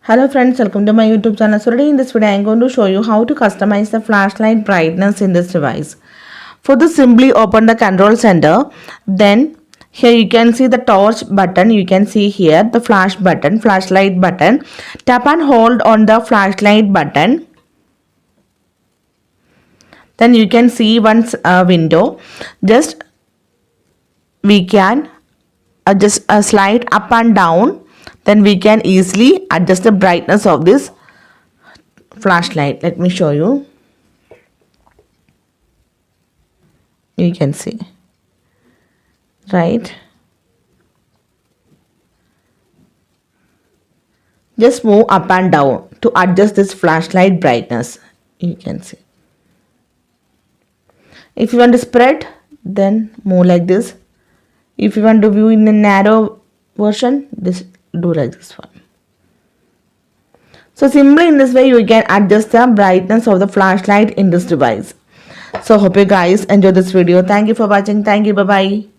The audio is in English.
Hello friends, welcome to my YouTube channel. So today in this video I am going to show you how to customize the flashlight brightness in this device. For this, simply open the control center. Then here you can see the torch button. You can see here the flash button, flashlight button. Tap and hold on the flashlight button. Then you can see one window. Just we can just slide up and down. Then we can easily adjust the brightness of this flashlight. Let me show you. You can see, right? Just move up and down to adjust this flashlight brightness. You can see. If you want to spread, then move like this. If you want to view in a narrow version, this do like this one. So simply in this way you can adjust the brightness of the flashlight in this device. So hope you guys enjoy this video. Thank you for watching. Thank you. Bye bye.